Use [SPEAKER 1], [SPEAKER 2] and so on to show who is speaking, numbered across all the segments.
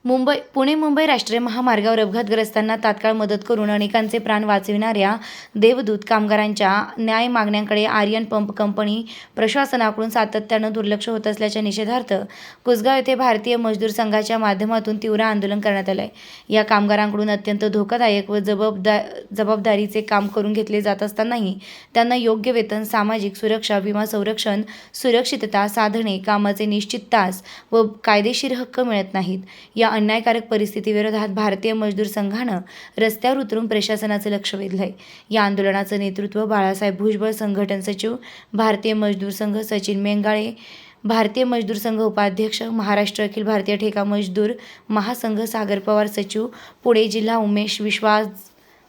[SPEAKER 1] पुणे मुंबई राष्ट्रीय महामार्गावर अपघातग्रस्तांना तात्काळ मदत करून अनेकांचे प्राण वाचविणाऱ्या देवदूत कामगारांच्या न्याय मागण्यांकडे आर्यन पंप कंपनी प्रशासनाकडून सातत्यानं दुर्लक्ष होत असल्याच्या निषेधार्थ कुसगाव येथे भारतीय मजदूर संघाच्या माध्यमातून तीव्र आंदोलन करण्यात आले. या कामगारांकडून अत्यंत धोकादायक व जबाबदारीचे काम करून घेतले जात असतानाही त्यांना योग्य वेतन, सामाजिक सुरक्षा, विमा संरक्षण, सुरक्षितता साधने, कामाचे निश्चित तास व कायदेशीर हक्क मिळत नाहीत. या अन्यायकारक परिस्थितीविरोधात भारतीय मजदूर संघानं रस्त्यावर उतरून प्रशासनाचं लक्ष वेधलंय. या आंदोलनाचं नेतृत्व बाळासाहेब भुजबळ, संघटन सचिव, भारतीय मजदूर संघ, सचिन मेंगाळे, भारतीय मजदूर संघ उपाध्यक्ष, महाराष्ट्र अखिल भारतीय ठेका मजदूर महासंघ, सागर पवार सचिव, पुणे जिल्हा, उमेश विश्वास,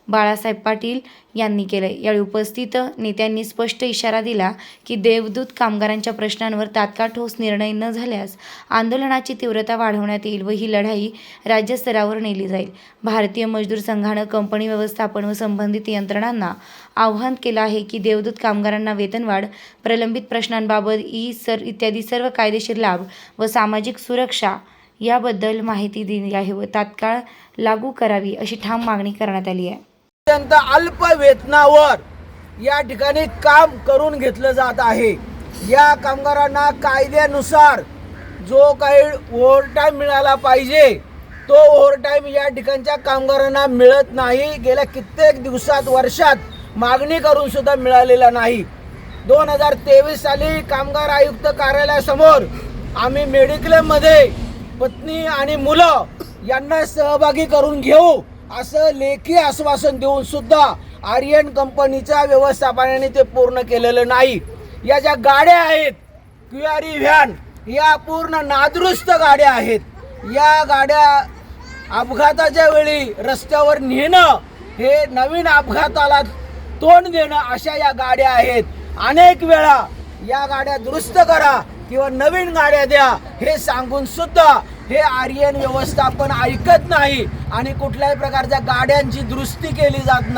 [SPEAKER 1] बाळासाहेब पाटील यांनी केले. यावेळी उपस्थित नेत्यांनी स्पष्ट इशारा दिला की देवदूत कामगारांच्या प्रश्नांवर तात्काळ ठोस निर्णय न झाल्यास आंदोलनाची तीव्रता वाढवण्यात येईल व ही लढाई राज्यस्तरावर नेली जाईल. भारतीय मजदूर संघानं कंपनी व्यवस्थापन व संबंधित यंत्रणांना आवाहन केलं आहे की देवदूत कामगारांना वेतनवाढ, प्रलंबित प्रश्नांबाबत इत्यादी सर्व कायदेशीर लाभ व सामाजिक सुरक्षा याबद्दल माहिती दिली आहे व तात्काळ लागू करावी अशी ठाम मागणी करण्यात आली आहे.
[SPEAKER 2] अत्यंत अल्प वेतनावर या ठिकाणी काम करून घेतलं जात आहे. या कामगारांना कायद्यानुसार जो काही ओव्हरटाईम मिळाला पाहिजे तो ओव्हरटाईम या ठिकाणच्या कामगारांना मिळत नाही. गेल्या कित्येक दिवसात, वर्षात मागणी करून सुद्धा मिळालेला नाही. 2023 साली कामगार आयुक्त कार्यालयासमोर आम्ही मेडिक्लेममध्ये पत्नी आणि मुलं यांना सहभागी करून घेऊ असं लेखी आश्वासन देऊन सुद्धा आर्यन कंपनीच्या व्यवस्थापनाने ते पूर्ण केलेलं नाही. या ज्या गाड्या आहेत, क्यूआरई व्हॅन, या पूर्ण नादुरुस्त गाड्या आहेत. या गाड्या अपघाताच्या वेळी रस्त्यावर नेणं हे नवीन अपघाताला तोंड देणं अशा या गाड्या आहेत. अनेक वेळा या गाड्या दुरुस्त करा किंवा नवीन गाड्या द्या हे सांगून सुद्धा हे आर्यन व्यवस्थापन ऐकत नाही आणि कुठल्याही प्रकारच्या गाड्यांची दुरुस्ती केली जात नाही.